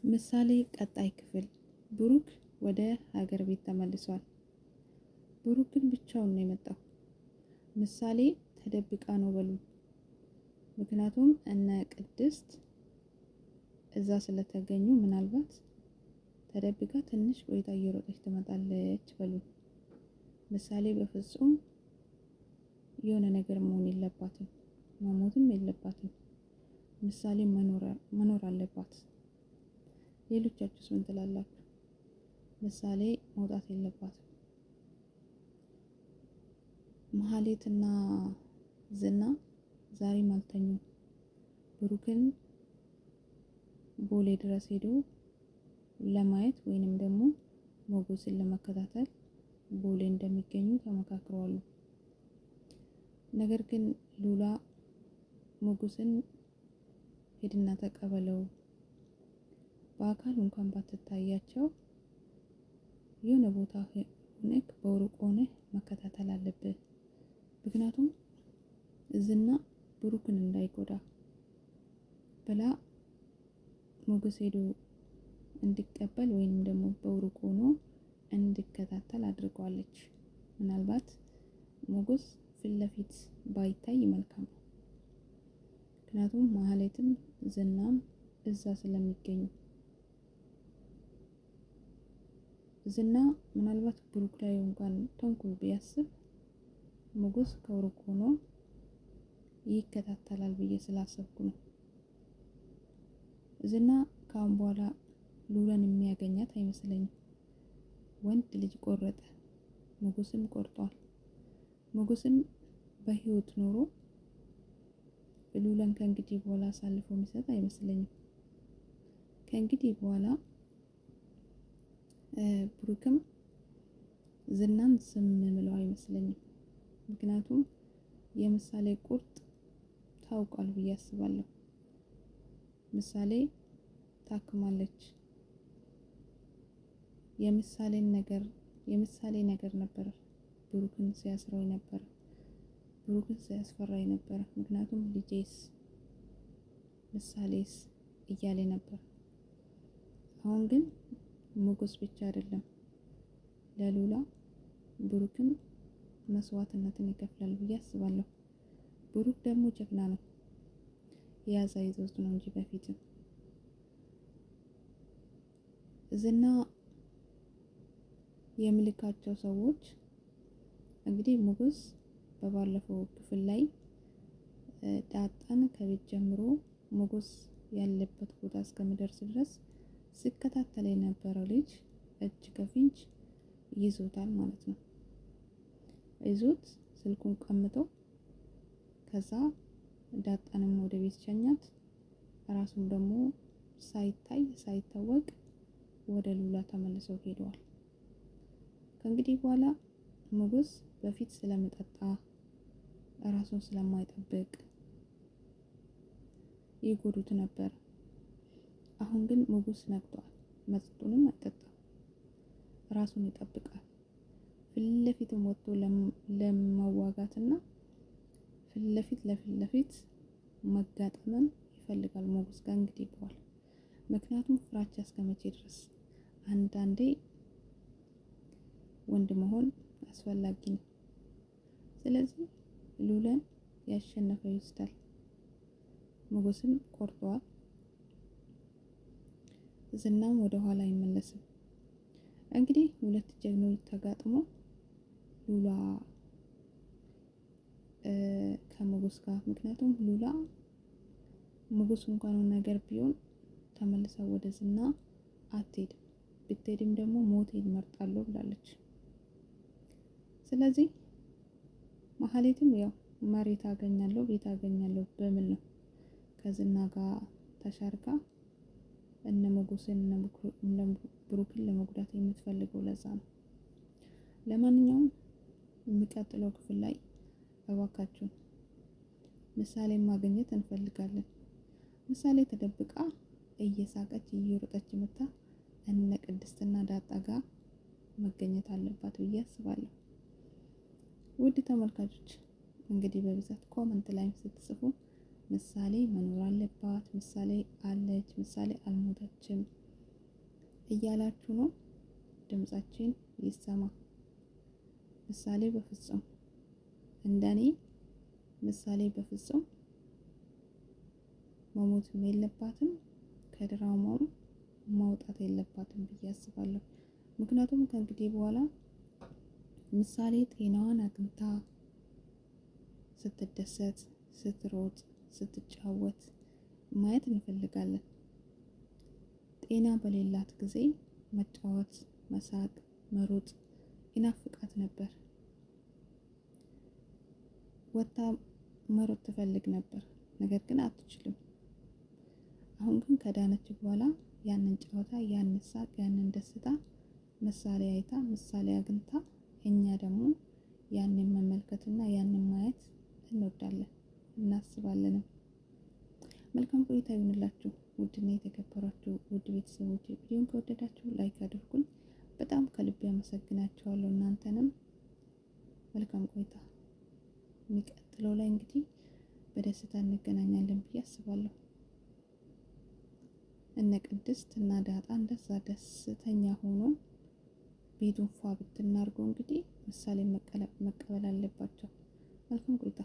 ምሳሌ ቀጣይ ክፍል። ብሩክ ወደ ሀገር ቤት ተመልሷል። ብሩክ ግን ብቻውን ነው የመጣው። ምሳሌ ተደብቃ ነው በሉ። ምክንያቱም እነ ቅድስት እዛ ስለተገኙ ምናልባት ተደብቃ ትንሽ ቆይታ እየሮጠች ትመጣለች በሉ። ምሳሌ በፍጹም የሆነ ነገር መሆን የለባትም፣ መሞትም የለባትም። ምሳሌ መኖር አለባት። ሌሎቻችሁስ ምን ትላላችሁ? ምሳሌ መውጣት የለባትም። መሀሌትና ዝና ዛሬም አልተኙም። ብሩክን ቦሌ ድረስ ሄዶ ለማየት ወይንም ደግሞ ሞገስን ለመከታተል ቦሌ እንደሚገኙ ተመካክረዋል። ነገር ግን ሉላ ሞገስን ሄድና ተቀበለው፣ በአካል እንኳን ባትታያቸው የሆነ ቦታ ሆነህ በሩቅ ሆነህ መከታተል አለብህ። ምክንያቱም ዝና ብሩክን እንዳይጎዳ ብላ ሞገስ ሄዶ እንዲቀበል ወይንም ደግሞ በሩቅ ሆኖ እንዲከታተል አድርጓለች። ምናልባት ሞገስ ፊት ለፊት ባይታይ መልካም ነው። ምክንያቱም መሀሌትም ዝናም እዛ ስለሚገኙ ዝና ምናልባት ብሩክ ላይ እንኳን ተንኮል ቢያስብ ሞገስ ከሩቅ ሆኖ ይከታተላል ብዬ ስላሰብኩ ነው። ዝና ካሁን በኋላ ሉላን የሚያገኛት አይመስለኝም። ወንድ ልጅ ቆረጠ፣ ሞገስም ቆርጧል። ሞገስም በህይወት ኖሮ ሉላን ከእንግዲህ በኋላ አሳልፎ የሚሰጥ አይመስለኝም። ከእንግዲህ በኋላ ብሩክም ዝናን ዝም ምለው አይመስለኝም። ምክንያቱም የምሳሌ ቁርጥ ታውቋል ብዬ አስባለሁ። ምሳሌ ታክማለች። የምሳሌ ነገር ነበር ብሩክን ሲያስረው ነበር፣ ብሩክን ሲያስፈራኝ ነበር። ምክንያቱም ልጄስ ምሳሌስ እያለ ነበር። አሁን ግን ሞገስ ብቻ አይደለም ለሉላ ብሩክም መስዋዕትነትን ይከፍላል ብዬ አስባለሁ። ብሩክ ደግሞ ጀግና ነው። የያዛ ይዞት ነው እንጂ በፊትም ዝና የሚልካቸው ሰዎች እንግዲህ ሞገስ በባለፈው ክፍል ላይ ዳጣን ከቤት ጀምሮ ሞገስ ያለበት ቦታ እስከሚደርስ ድረስ ሲከታተል የነበረው ልጅ እጅ ከፍንጅ ይዞታል ማለት ነው። ይዞት ስልኩን ቀምቶ ከዛ ዳጣንም ወደ ቤት ሸኛት። ራሱን ደግሞ ሳይታወቅ ወደ ሉላ ተመልሰው ሄደዋል። ከእንግዲህ በኋላ ሞገስ በፊት ስለመጠጣ ራሱን ስለማይጠብቅ ይጎዱት ነበር። አሁን ግን ሞገስ ነቅቷል። መጠጡንም አይጠጣም፣ ራሱን ይጠብቃል። ፊት ለፊትም ወጥቶ ለመዋጋትና ፊት ለፊት መጋጠምን ይፈልጋል ሞገስ ጋር እንግዲህ በኋላ። ምክንያቱም ፍራቻ እስከመቼ ድረስ? አንዳንዴ ወንድ መሆን አስፈላጊ ነው። ስለዚህ ሉላን ያሸነፈው ይወስዳል። ሞገስም ቆርጧል። ዝናም ወደ ኋላ አይመለስም። እንግዲህ ሁለት ጀግኖች ተጋጥሞ ሉላ ከሞገስ ጋር፣ ምክንያቱም ሉላ ሞገስ እንኳን ነገር ቢሆን ተመልሳ ወደ ዝና አትሄድም። ብትሄድም ደግሞ ሞቴን እመርጣለሁ ብላለች። ስለዚህ መሀሌትም ያው መሬት አገኛለሁ ቤት አገኛለሁ በምን ነው ከዝና ጋር ተሻርካ እነ ሞገስን እነ ብሩክን ለመጉዳት የምትፈልገው ለዛ ነው። ለማንኛውም የሚቀጥለው ክፍል ላይ እባካችሁን ምሳሌን ማግኘት እንፈልጋለን። ምሳሌ ተደብቃ እየሳቀች እየሮጠች መታ እነ ቅድስትና ዳጣ ጋር መገኘት አለባት ብዬ አስባለሁ። ውድ ተመልካቾች እንግዲህ በብዛት ኮመንት ላይ ስትጽፉ ምሳሌ መኖር አለባት፣ ምሳሌ አለች፣ ምሳሌ አልሞተችም እያላችሁ ነው። ድምጻችን ይሰማ። ምሳሌ በፍጹም እንደኔ ምሳሌ በፍጹም መሞትም የለባትም ከድራማውም ማውጣት የለባትም ብዬ አስባለሁ። ምክንያቱም ከእንግዲህ በኋላ ምሳሌ ጤናዋን አግኝታ ስትደሰት፣ ስትሮጥ፣ ስትጫወት ማየት እንፈልጋለን። ጤና በሌላት ጊዜ መጫወት፣ መሳቅ፣ መሮጥ ይናፍቃት ነበር። ወጥታ መሮጥ ትፈልግ ነበር፣ ነገር ግን አትችልም። አሁን ግን ከዳነች በኋላ ያንን ጨዋታ፣ ያንን ሳቅ፣ ያንን ደስታ ምሳሌ አይታ ምሳሌ አግኝታ እኛ ደግሞ ያንን መመልከትና ያንን ማየት እንወዳለን እናስባለንም። መልካም ቆይታ ይሁንላችሁ ውድና የተከበራችሁ ውድ ቤተሰቦች። ቪዲዮን ከወደዳችሁ ላይክ አድርጉኝ። በጣም ከልብ ያመሰግናችኋለሁ። እናንተንም መልካም ቆይታ። የሚቀጥለው ላይ እንግዲህ በደስታ እንገናኛለን ብዬ አስባለሁ። እነ ቅድስት እና ዳጣ እንደዛ ደስተኛ ሆኖ ቤቱን ፏ ብትናርገው እንግዲህ ምሳሌ መቀበል አለባቸው። መልካም ቆይታ